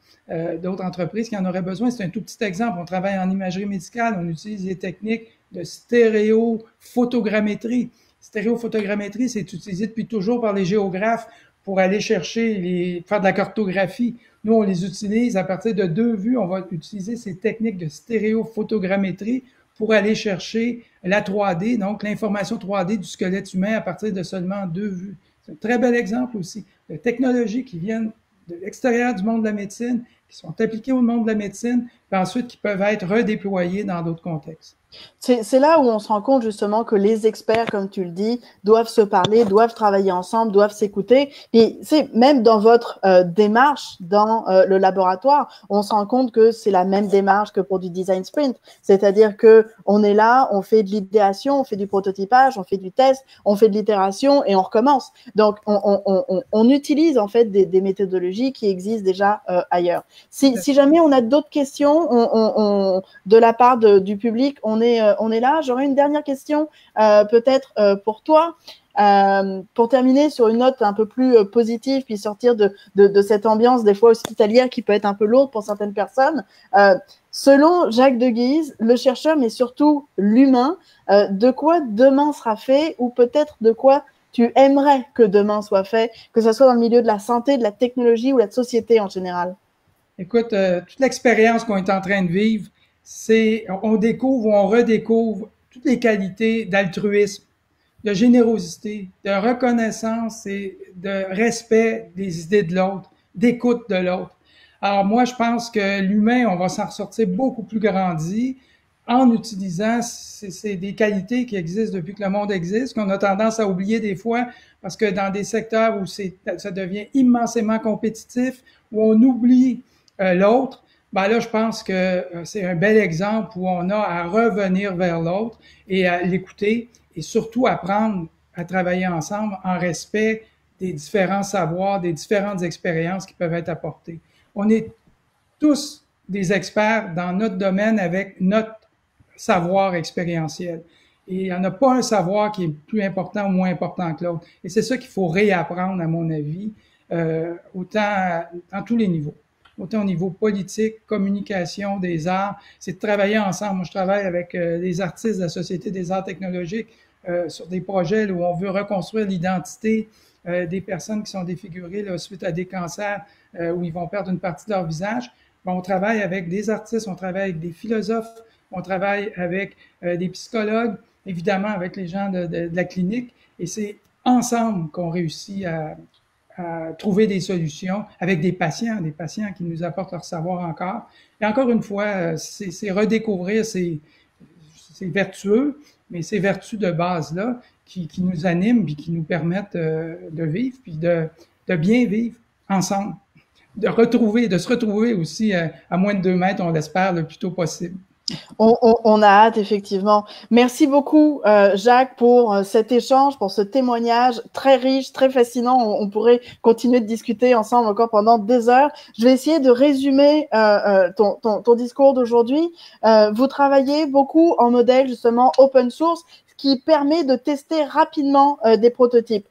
entreprises qui en auraient besoin. C'est un tout petit exemple. On travaille en imagerie médicale, on utilise des techniques de stéréophotogrammétrie. Stéréophotogrammétrie, c'est utilisé depuis toujours par les géographes pour aller chercher, faire de la cartographie. Nous, on les utilise à partir de 2 vues. On va utiliser ces techniques de stéréophotogrammétrie pour aller chercher la 3D, donc l'information 3D du squelette humain à partir de seulement 2 vues. C'est un très bel exemple aussi de technologies qui viennent de l'extérieur du monde de la médecine, qui sont appliquées au monde de la médecine, puis ensuite qui peuvent être redéployées dans d'autres contextes. C'est là où on se rend compte justement que les experts, comme tu le dis, doivent se parler, doivent travailler ensemble, doivent s'écouter. Puis c'est même dans votre démarche dans le laboratoire, on se rend compte que c'est la même démarche que pour du design sprint. C'est-à-dire que on est là, on fait de l'idéation, on fait du prototypage, on fait du test, on fait de l'itération et on recommence. Donc on utilise en fait des méthodologies qui existent déjà ailleurs. Si jamais on a d'autres questions de la part du public, on est là. J'aurais une dernière question peut-être pour toi. Pour terminer sur une note un peu plus positive, puis sortir de cette ambiance des fois hospitalière qui peut être un peu lourde pour certaines personnes. Selon Jacques de Guise, le chercheur, mais surtout l'humain, de quoi demain sera fait, ou peut-être de quoi tu aimerais que demain soit fait, que ce soit dans le milieu de la santé, de la technologie ou de la société en général? Écoute, toute l'expérience qu'on est en train de vivre, on découvre ou on redécouvre toutes les qualités d'altruisme, de générosité, de reconnaissance et de respect des idées de l'autre, d'écoute de l'autre. Alors moi, je pense que l'humain, on va s'en ressortir beaucoup plus grandi en utilisant c'est des qualités qui existent depuis que le monde existe, qu'on a tendance à oublier des fois, parce que dans des secteurs où ça devient immensément compétitif, où on oublie l'autre, ben là, je pense que c'est un bel exemple où on a à revenir vers l'autre et à l'écouter et surtout apprendre à travailler ensemble en respect des différents savoirs, des différentes expériences qui peuvent être apportées. On est tous des experts dans notre domaine avec notre savoir expérientiel. Et il n'y en a pas un savoir qui est plus important ou moins important que l'autre. Et c'est ça qu'il faut réapprendre, à mon avis, autant dans tous les niveaux. autant au niveau politique, communication, des arts, c'est de travailler ensemble. Moi, je travaille avec les artistes de la Société des arts technologiques sur des projets là, où on veut reconstruire l'identité des personnes qui sont défigurées là, suite à des cancers où ils vont perdre une partie de leur visage. Bon, on travaille avec des artistes, on travaille avec des philosophes, on travaille avec des psychologues, évidemment avec les gens de la clinique, et c'est ensemble qu'on réussit à trouver des solutions avec des patients qui nous apportent leur savoir encore. Et encore une fois, c'est redécouvrir ces vertueux, mais ces vertus de base-là qui nous animent puis qui nous permettent de vivre puis de bien vivre ensemble. De se retrouver aussi à moins de 2 mètres, on l'espère, le plus tôt possible. On a hâte, effectivement. Merci beaucoup, Jacques, pour cet échange, pour ce témoignage très riche, très fascinant. On pourrait continuer de discuter ensemble encore pendant des heures. Je vais essayer de résumer ton discours d'aujourd'hui. Vous travaillez beaucoup en modèle, justement, open source, qui permet de tester rapidement des prototypes.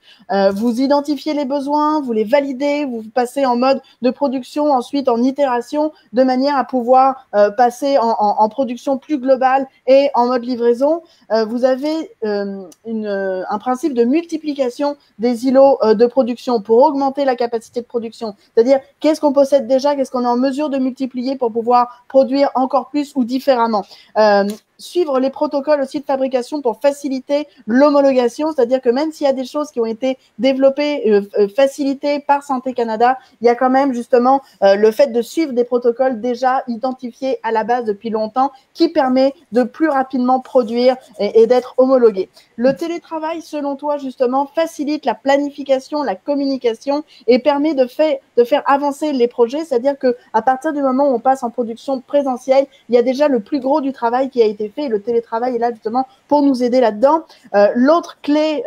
Vous identifiez les besoins, vous les validez, vous passez en mode de production, ensuite en itération, de manière à pouvoir passer en production plus globale et en mode livraison. Vous avez un principe de multiplication des îlots de production pour augmenter la capacité de production. C'est-à-dire, qu'est-ce qu'on possède déjà, qu'est-ce qu'on est en mesure de multiplier pour pouvoir produire encore plus ou différemment. Suivre les protocoles aussi de fabrication pour faciliter l'homologation, c'est-à-dire que même s'il y a des choses qui ont été développées, facilitées par Santé Canada, il y a quand même justement le fait de suivre des protocoles déjà identifiés à la base depuis longtemps qui permet de plus rapidement produire et d'être homologué. Le télétravail, selon toi, justement, facilite la planification, la communication et permet de faire avancer les projets, c'est-à-dire que à partir du moment où on passe en production présentielle, il y a déjà le plus gros du travail qui a été fait. Le télétravail est là justement pour nous aider là-dedans. L'autre clé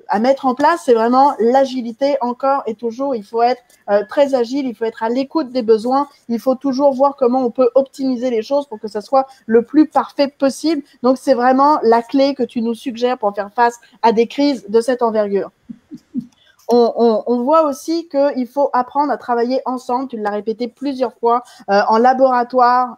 à mettre en place, c'est vraiment l'agilité. Encore et toujours, il faut être très agile, il faut être à l'écoute des besoins, il faut toujours voir comment on peut optimiser les choses pour que ça soit le plus parfait possible. Donc, c'est vraiment la clé que tu nous suggères pour faire face à des crises de cette envergure. On voit aussi qu'il faut apprendre à travailler ensemble, tu l'as répété plusieurs fois, en laboratoire,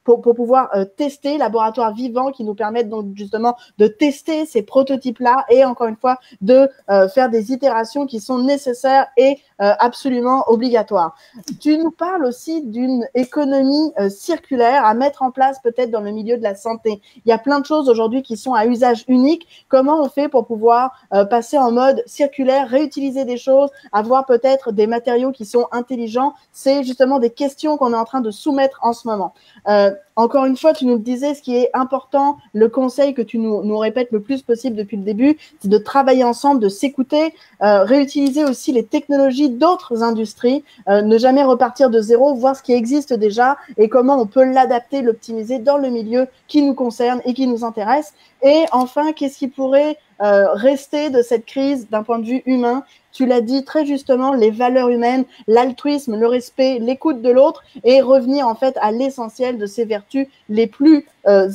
pour pouvoir tester, laboratoire vivant qui nous permettent donc justement de tester ces prototypes-là et encore une fois de faire des itérations qui sont nécessaires et absolument obligatoires. Tu nous parles aussi d'une économie circulaire à mettre en place peut-être dans le milieu de la santé. Il y a plein de choses aujourd'hui qui sont à usage unique. Comment on fait pour pouvoir passer en mode circulaire, réutiliser des choses, avoir peut-être des matériaux qui sont intelligents? C'est justement des questions qu'on est en train de soumettre en ce moment. Encore une fois, tu nous le disais, ce qui est important, le conseil que tu nous répètes le plus possible depuis le début, c'est de travailler ensemble, de s'écouter, réutiliser aussi les technologies d'autres industries, ne jamais repartir de zéro, voir ce qui existe déjà et comment on peut l'adapter, l'optimiser dans le milieu qui nous concerne et qui nous intéresse. Et enfin, qu'est-ce qui pourrait rester de cette crise d'un point de vue humain? Tu l'as dit très justement, les valeurs humaines, l'altruisme, le respect, l'écoute de l'autre et revenir en fait à l'essentiel de ces vertus les plus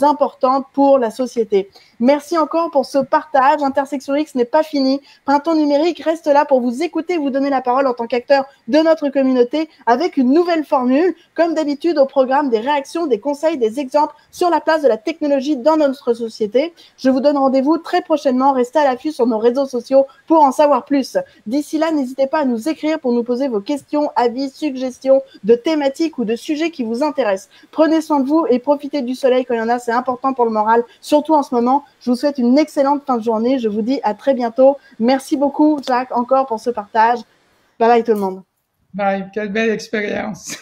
importantes pour la société. Merci encore pour ce partage. Intersection X n'est pas fini. Printemps numérique reste là pour vous écouter, vous donner la parole en tant qu'acteur de notre communauté avec une nouvelle formule. Comme d'habitude, au programme des réactions, des conseils, des exemples sur la place de la technologie dans notre société. Je vous donne rendez-vous très prochainement. Restez à l'affût sur nos réseaux sociaux pour en savoir plus. D'ici là, n'hésitez pas à nous écrire pour nous poser vos questions, avis, suggestions de thématiques ou de sujets qui vous intéressent. Prenez soin de vous et profitez du soleil quand il y en a, c'est important pour le moral, surtout en ce moment. Je vous souhaite une excellente fin de journée. Je vous dis à très bientôt. Merci beaucoup, Jacques, encore pour ce partage. Bye bye tout le monde. Bye, quelle belle expérience.